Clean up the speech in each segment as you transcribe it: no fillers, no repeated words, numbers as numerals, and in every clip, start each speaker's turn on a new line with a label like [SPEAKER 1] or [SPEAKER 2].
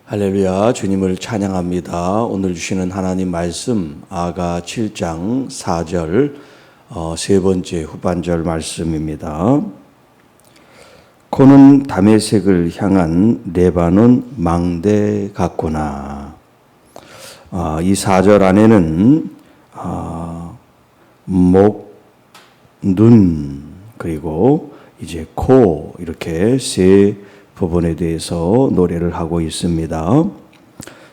[SPEAKER 1] 할렐루야, 주님을 찬양합니다. 오늘 주시는 하나님 말씀 아가 7장 4절 세 번째 후반절 말씀입니다. 코는 다메섹을 향한 레바논 망대 같구나. 이 4절 안에는 목, 눈, 그리고 이제 코 이렇게 세 부분에 대해서 노래를 하고 있습니다.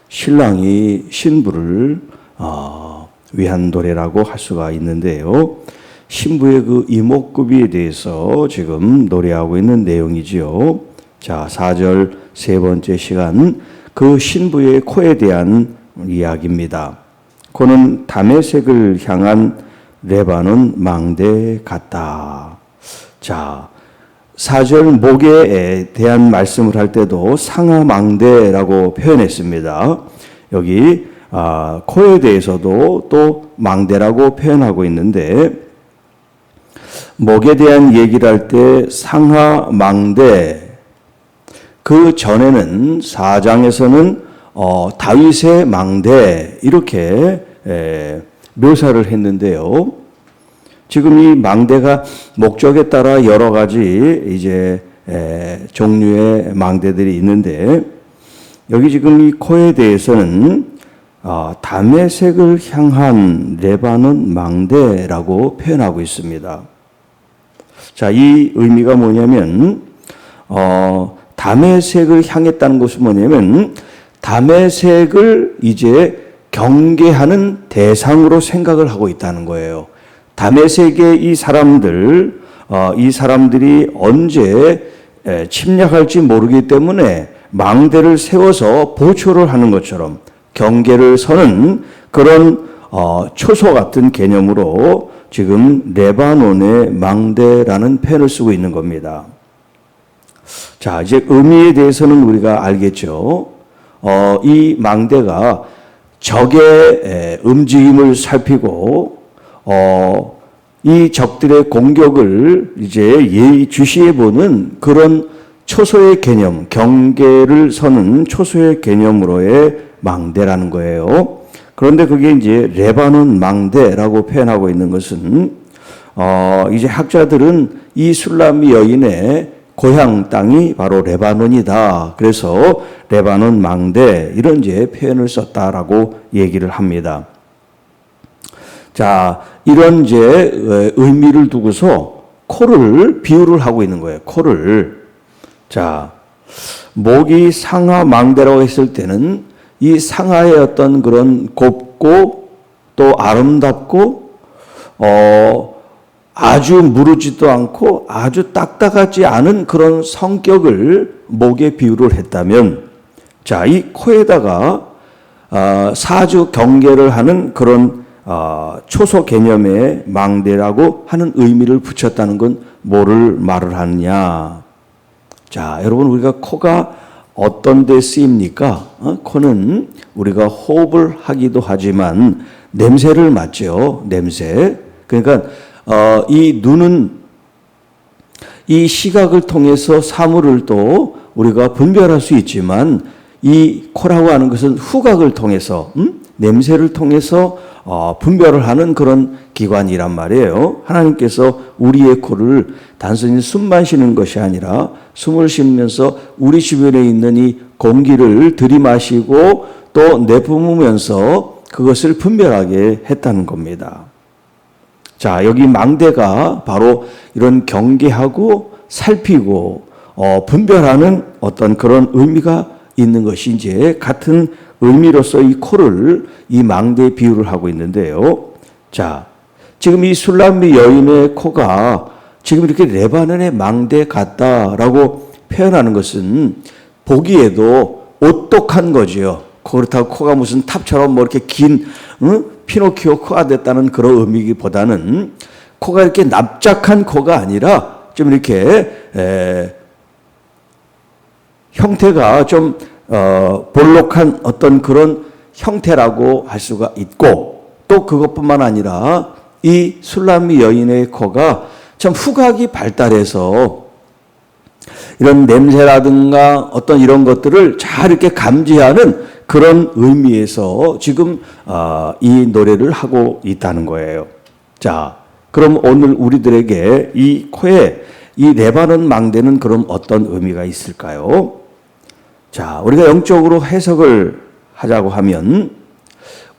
[SPEAKER 1] 신랑이 신부를 위한 노래라고 할 수가 있는데요. 신부의 그 이목구비에 대해서 지금 노래하고 있는 내용이지요. 자, 4절 세 번째 시간 그 신부의 코에 대한 이야기입니다. 코는 다메섹을 향한 레바논 망대 같다. 자, 4절 목에 대한 말씀을 할 때도 상하망대라고 표현했습니다. 여기 코에 대해서도 또 망대라고 표현하고 있는데 목에 대한 얘기를 할 때 상하망대, 그 전에는 4장에서는 다윗의 망대 이렇게 묘사를 했는데요. 지금 이 망대가 목적에 따라 여러 가지 이제 종류의 망대들이 있는데 여기 지금 이 코에 대해서는 다메섹을 향한 레바논 망대라고 표현하고 있습니다. 자, 이 의미가 뭐냐면 다메섹을 향했다는 것은 뭐냐면 다메섹을 이제 경계하는 대상으로 생각을 하고 있다는 거예요. 다메섹의 이 사람들이 언제 침략할지 모르기 때문에 망대를 세워서 보초를 하는 것처럼 경계를 서는 그런 초소 같은 개념으로 지금 레바논의 망대라는 표현을 쓰고 있는 겁니다. 자, 이제 의미에 대해서는 우리가 알겠죠. 이 망대가 적의 움직임을 살피고 이 적들의 공격을 이제 주시해보는 그런 초소의 개념, 경계를 서는 초소의 개념으로의 망대라는 거예요. 그런데 그게 이제 레바논 망대라고 표현하고 있는 것은 이제 학자들은 이 술람미 여인의 고향 땅이 바로 레바논이다. 그래서 레바논 망대 이런 이제 표현을 썼다라고 얘기를 합니다. 자, 이런 이제 의미를 두고서 코를 비유를 하고 있는 거예요. 코를. 자, 목이 상하망대라고 했을 때는 이 상하의 어떤 그런 곱고 또 아름답고 아주 무르지도 않고 아주 딱딱하지 않은 그런 성격을 목에 비유를 했다면, 자, 이 코에다가 사주 경계를 하는 그런 초소 개념의 망대라고 하는 의미를 붙였다는 건 뭐를 말을 하느냐. 자, 여러분, 우리가 코가 어떤 데 쓰입니까? 코는 우리가 호흡을 하기도 하지만 냄새를 맡죠. 냄새. 그러니까 이 눈은 이 시각을 통해서 사물을 또 우리가 분별할 수 있지만 이 코라고 하는 것은 후각을 통해서 냄새를 통해서 분별을 하는 그런 기관이란 말이에요. 하나님께서 우리의 코를 단순히 숨만 쉬는 것이 아니라 숨을 쉬면서 우리 주변에 있는 이 공기를 들이마시고 또 내뿜으면서 그것을 분별하게 했다는 겁니다. 자, 여기 망대가 바로 이런 경계하고 살피고 분별하는 어떤 그런 의미가 있는 것이 이제 같은 의미로서 이 코를 이 망대에 비유를 하고 있는데요. 자, 지금 이 술람미 여인의 코가 지금 이렇게 레바논의 망대 같다라고 표현하는 것은 보기에도 오똑한 거지요. 그렇다고 코가 무슨 탑처럼 뭐 이렇게 긴 피노키오 코가 됐다는 그런 의미보다는 코가 이렇게 납작한 코가 아니라 좀 이렇게 형태가 좀 볼록한 어떤 그런 형태라고 할 수가 있고, 또 그것뿐만 아니라 이 술람미 여인의 코가 참 후각이 발달해서 이런 냄새라든가 어떤 이런 것들을 잘 이렇게 감지하는 그런 의미에서 지금 이 노래를 하고 있다는 거예요. 자, 그럼 오늘 우리들에게 이 코에 이 레바논 망대는 그럼 어떤 의미가 있을까요? 자, 우리가 영적으로 해석을 하자고 하면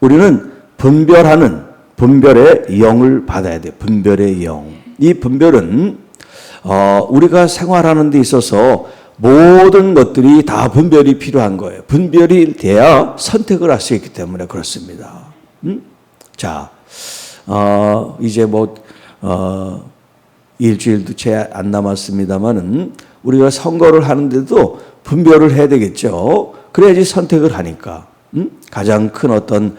[SPEAKER 1] 우리는 분별의 영을 받아야 돼요. 분별의 영. 이 분별은 우리가 생활하는 데 있어서 모든 것들이 다 분별이 필요한 거예요. 분별이 돼야 선택을 할 수 있기 때문에 그렇습니다. 자, 이제 일주일도 채 안 남았습니다만은 우리가 선거를 하는데도 분별을 해야 되겠죠. 그래야지 선택을 하니까. 가장 큰 어떤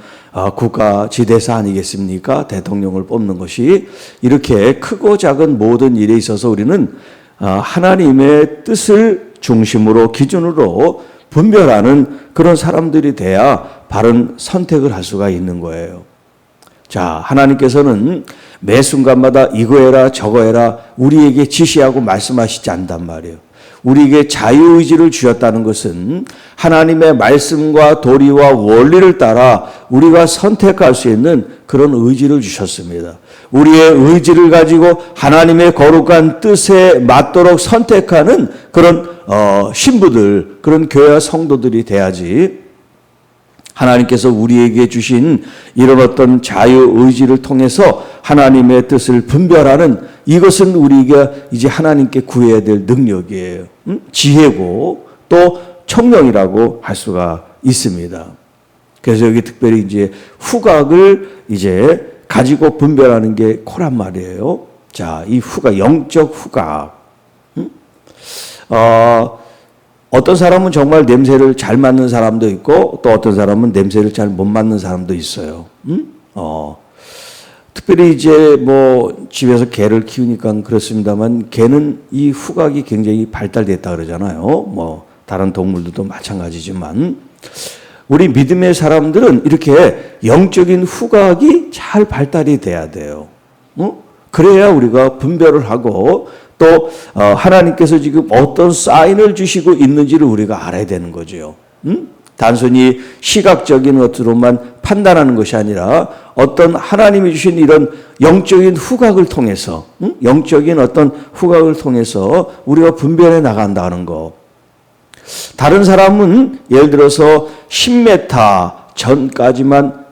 [SPEAKER 1] 국가 지대사 아니겠습니까? 대통령을 뽑는 것이 이렇게 크고 작은 모든 일에 있어서 우리는 하나님의 뜻을 중심으로 기준으로 분별하는 그런 사람들이 돼야 바른 선택을 할 수가 있는 거예요. 자, 하나님께서는 매 순간마다 이거 해라 저거 해라 우리에게 지시하고 말씀하시지 않단 말이에요. 우리에게 자유의지를 주셨다는 것은 하나님의 말씀과 도리와 원리를 따라 우리가 선택할 수 있는 그런 의지를 주셨습니다. 우리의 의지를 가지고 하나님의 거룩한 뜻에 맞도록 선택하는 그런 신부들, 그런 교회와 성도들이 돼야지 하나님께서 우리에게 주신 이런 어떤 자유의지를 통해서 하나님의 뜻을 분별하는 이것은 우리가 이제 하나님께 구해야 될 능력이에요. 지혜고 또 청령이라고 할 수가 있습니다. 그래서 여기 특별히 이제 후각을 이제 가지고 분별하는 게 코란 말이에요. 자, 이 후각, 영적 후각. 어떤 사람은 정말 냄새를 잘 맡는 사람도 있고 또 어떤 사람은 냄새를 잘 못 맡는 사람도 있어요. 특별히 이제 집에서 개를 키우니까 그렇습니다만 개는 이 후각이 굉장히 발달됐다 그러잖아요. 다른 동물들도 마찬가지지만 우리 믿음의 사람들은 이렇게 영적인 후각이 잘 발달이 돼야 돼요. 그래야 우리가 분별을 하고 또 하나님께서 지금 어떤 사인을 주시고 있는지를 우리가 알아야 되는 거죠. 단순히 시각적인 것으로만 판단하는 것이 아니라 어떤 하나님이 주신 이런 영적인 후각을 통해서 영적인 어떤 후각을 통해서 우리가 분별해 나간다는 거. 다른 사람은 예를 들어서 10m 전까지만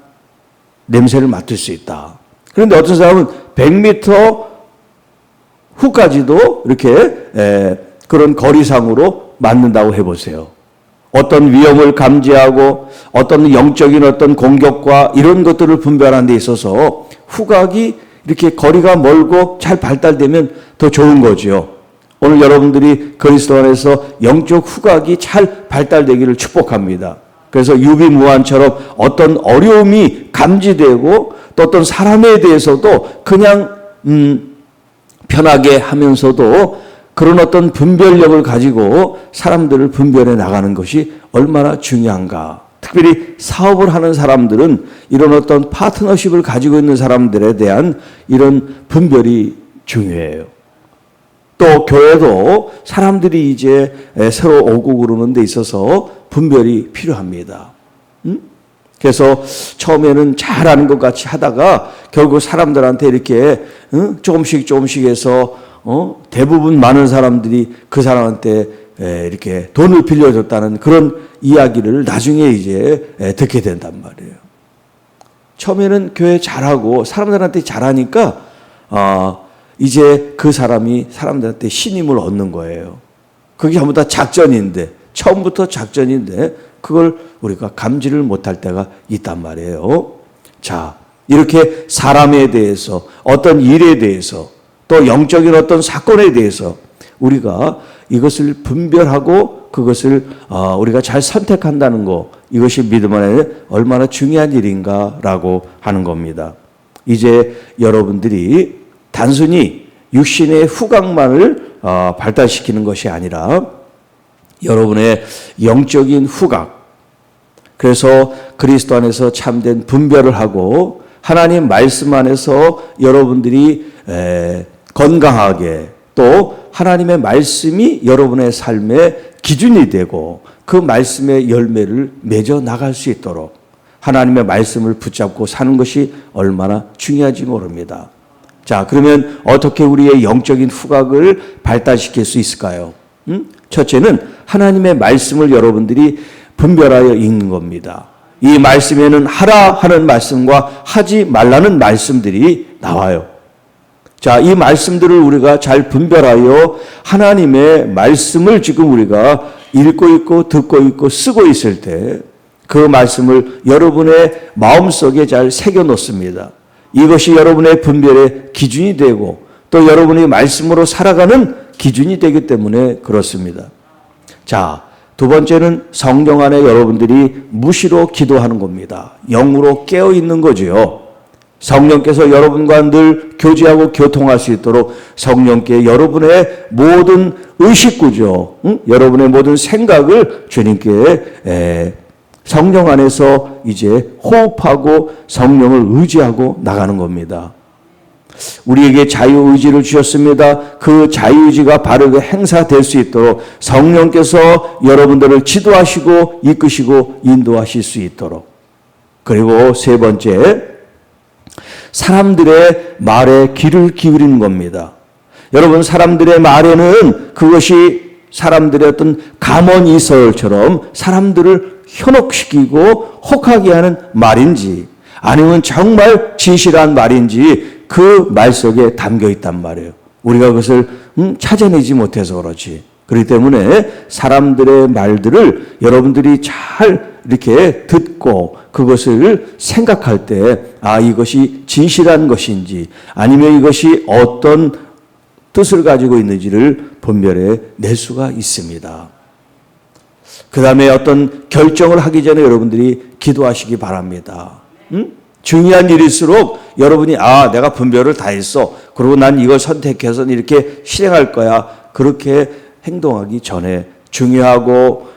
[SPEAKER 1] 냄새를 맡을 수 있다. 그런데 어떤 사람은 100m 후까지도 이렇게 그런 거리상으로 맡는다고 해보세요. 어떤 위험을 감지하고 어떤 영적인 어떤 공격과 이런 것들을 분별하는 데 있어서 후각이 이렇게 거리가 멀고 잘 발달되면 더 좋은 거죠. 오늘 여러분들이 그리스도 안에서 영적 후각이 잘 발달되기를 축복합니다. 그래서 유비무환처럼 어떤 어려움이 감지되고 또 어떤 사람에 대해서도 그냥 편하게 하면서도 그런 어떤 분별력을 가지고 사람들을 분별해 나가는 것이 얼마나 중요한가. 특별히 사업을 하는 사람들은 이런 어떤 파트너십을 가지고 있는 사람들에 대한 이런 분별이 중요해요. 또 교회도 사람들이 이제 새로 오고 그러는 데 있어서 분별이 필요합니다. 그래서 처음에는 잘하는 것 같이 하다가 결국 사람들한테 이렇게 조금씩 해서 대부분 많은 사람들이 그 사람한테 이렇게 돈을 빌려줬다는 그런 이야기를 나중에 이제 듣게 된단 말이에요. 처음에는 교회 잘하고 사람들한테 잘하니까 이제 그 사람이 사람들한테 신임을 얻는 거예요. 그게 전부 다 작전인데 처음부터 작전인데 그걸 우리가 감지를 못할 때가 있단 말이에요. 자, 이렇게 사람에 대해서 어떤 일에 대해서 또 영적인 어떤 사건에 대해서 우리가 이것을 분별하고 그것을 우리가 잘 선택한다는 거, 이것이 믿음 안에 얼마나 중요한 일인가라고 하는 겁니다. 이제 여러분들이 단순히 육신의 후각만을 발달시키는 것이 아니라 여러분의 영적인 후각, 그래서 그리스도 안에서 참된 분별을 하고 하나님 말씀 안에서 여러분들이 건강하게 또 하나님의 말씀이 여러분의 삶의 기준이 되고 그 말씀의 열매를 맺어 나갈 수 있도록 하나님의 말씀을 붙잡고 사는 것이 얼마나 중요한지 모릅니다. 자, 그러면 어떻게 우리의 영적인 후각을 발달시킬 수 있을까요? 첫째는 하나님의 말씀을 여러분들이 분별하여 읽는 겁니다. 이 말씀에는 하라 하는 말씀과 하지 말라는 말씀들이 나와요. 자, 이 말씀들을 우리가 잘 분별하여 하나님의 말씀을 지금 우리가 읽고 있고 듣고 있고 쓰고 있을 때 그 말씀을 여러분의 마음속에 잘 새겨 놓습니다. 이것이 여러분의 분별의 기준이 되고 또 여러분이 말씀으로 살아가는 기준이 되기 때문에 그렇습니다. 자, 두 번째는 성령 안에 여러분들이 무시로 기도하는 겁니다. 영으로 깨어 있는 거지요. 성령께서 여러분과 늘 교제하고 교통할 수 있도록 성령께 여러분의 모든 의식구조, 여러분의 모든 생각을 주님께 성령 안에서 이제 호흡하고 성령을 의지하고 나가는 겁니다. 우리에게 자유의지를 주셨습니다. 그 자유의지가 바르게 행사될 수 있도록 성령께서 여러분들을 지도하시고 이끄시고 인도하실 수 있도록. 그리고 세 번째, 사람들의 말에 귀를 기울이는 겁니다. 여러분, 사람들의 말에는 그것이 사람들의 어떤 감언이설처럼 사람들을 현혹시키고 혹하게 하는 말인지 아니면 정말 진실한 말인지 그 말 속에 담겨 있단 말이에요. 우리가 그것을 찾아내지 못해서 그렇지. 그렇기 때문에 사람들의 말들을 여러분들이 잘 이렇게 듣고 그것을 생각할 때 이것이 진실한 것인지 아니면 이것이 어떤 뜻을 가지고 있는지를 분별해 낼 수가 있습니다. 그 다음에 어떤 결정을 하기 전에 여러분들이 기도하시기 바랍니다. 중요한 일일수록 여러분이 내가 분별을 다 했어. 그리고 난 이걸 선택해서 이렇게 실행할 거야. 그렇게 행동하기 전에 중요하고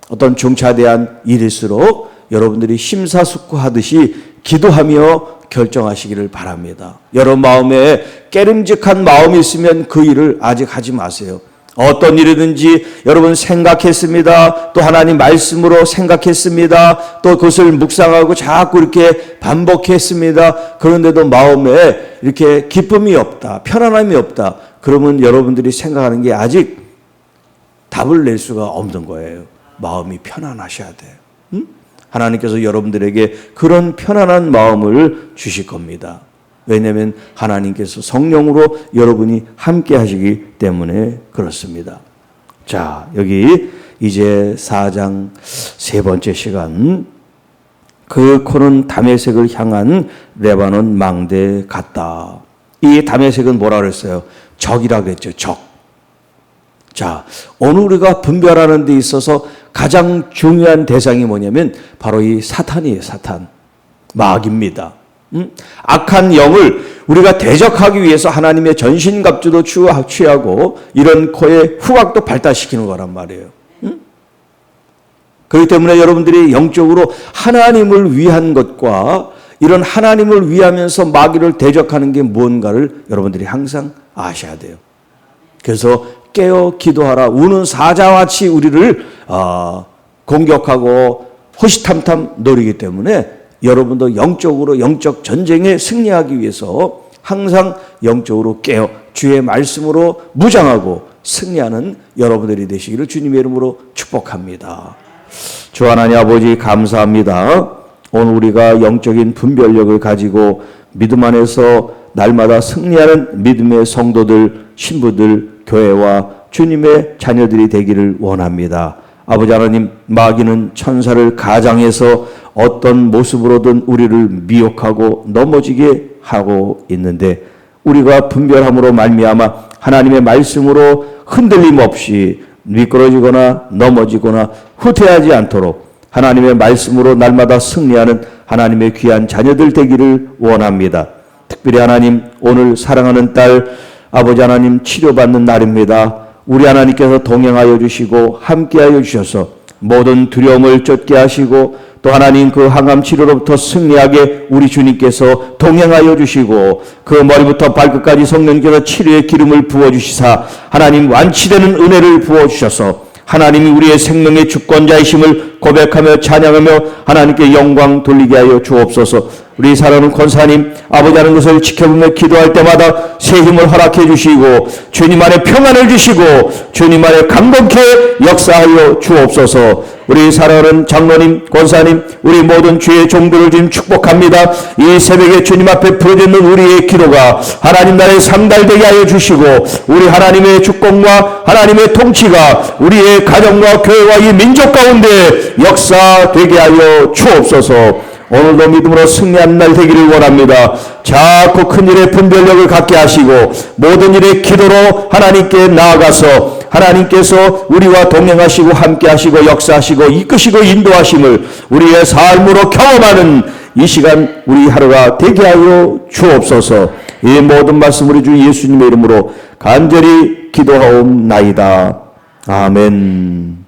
[SPEAKER 1] 어떤 중차대한 일일수록 여러분들이 심사숙고하듯이 기도하며 결정하시기를 바랍니다. 여러분 마음에 깨름직한 마음이 있으면 그 일을 아직 하지 마세요. 어떤 일이든지 여러분 생각했습니다. 또 하나님 말씀으로 생각했습니다. 또 그것을 묵상하고 자꾸 이렇게 반복했습니다. 그런데도 마음에 이렇게 기쁨이 없다, 편안함이 없다. 그러면 여러분들이 생각하는 게 아직 답을 낼 수가 없는 거예요. 마음이 편안하셔야 돼요. 하나님께서 여러분들에게 그런 편안한 마음을 주실 겁니다. 왜냐하면 하나님께서 성령으로 여러분이 함께 하시기 때문에 그렇습니다. 자, 여기 이제 4장 세 번째 시간. 그 코는 다메섹을 향한 레바논 망대 같다. 이 다메섹은 뭐라 그랬어요? 적이라 그랬죠. 적. 자, 오늘 우리가 분별하는 데 있어서 가장 중요한 대상이 뭐냐면 바로 이 사탄이에요. 사탄. 마귀입니다. 악한 영을 우리가 대적하기 위해서 하나님의 전신갑주도 취하고 이런 코의 후각도 발달시키는 거란 말이에요. 그렇기 때문에 여러분들이 영적으로 하나님을 위한 것과 이런 하나님을 위하면서 마귀를 대적하는 게 뭔가를 여러분들이 항상 아셔야 돼요. 그래서 깨어 기도하라. 우는 사자와 같이 우리를 공격하고 호시탐탐 노리기 때문에 여러분도 영적으로 영적 전쟁에 승리하기 위해서 항상 영적으로 깨어 주의 말씀으로 무장하고 승리하는 여러분들이 되시기를 주님의 이름으로 축복합니다. 주 하나님 아버지 감사합니다. 오늘 우리가 영적인 분별력을 가지고 믿음 안에서 날마다 승리하는 믿음의 성도들, 신부들, 교회와 주님의 자녀들이 되기를 원합니다. 아버지 하나님, 마귀는 천사를 가장해서 어떤 모습으로든 우리를 미혹하고 넘어지게 하고 있는데 우리가 분별함으로 말미암아 하나님의 말씀으로 흔들림 없이 미끄러지거나 넘어지거나 후퇴하지 않도록 하나님의 말씀으로 날마다 승리하는 하나님의 귀한 자녀들 되기를 원합니다. 특별히 하나님, 오늘 사랑하는 딸 아버지 하나님 치료받는 날입니다. 우리 하나님께서 동행하여 주시고 함께하여 주셔서 모든 두려움을 쫓게 하시고 또 하나님 그 항암 치료로부터 승리하게 우리 주님께서 동행하여 주시고 그 머리부터 발끝까지 성령께서 치료의 기름을 부어주시사 하나님 완치되는 은혜를 부어주셔서 하나님이 우리의 생명의 주권자이심을 고백하며 찬양하며 하나님께 영광 돌리게 하여 주옵소서. 우리 사랑하는 권사님 아버지 하는 것을 지켜보며 기도할 때마다 새 힘을 허락해 주시고 주님 안에 평안을 주시고 주님 안에 강건케 역사하여 주옵소서. 우리 사랑하는 장로님 권사님 우리 모든 주의 종들을 지금 축복합니다. 이 새벽에 주님 앞에 부르짖는 우리의 기도가 하나님 나라에 상달되게 하여 주시고 우리 하나님의 주권과 하나님의 통치가 우리의 가정과 교회와 이 민족 가운데 역사되게 하여 주옵소서. 오늘도 믿음으로 승리하는 날 되기를 원합니다. 자꾸 큰 일에 분별력을 갖게 하시고 모든 일에 기도로 하나님께 나아가서 하나님께서 우리와 동행하시고 함께하시고 역사하시고 이끄시고 인도하심을 우리의 삶으로 경험하는 이 시간 우리 하루가 되게 하여 주옵소서. 이 모든 말씀 우리 주 예수님의 이름으로 간절히 기도하옵나이다. 아멘.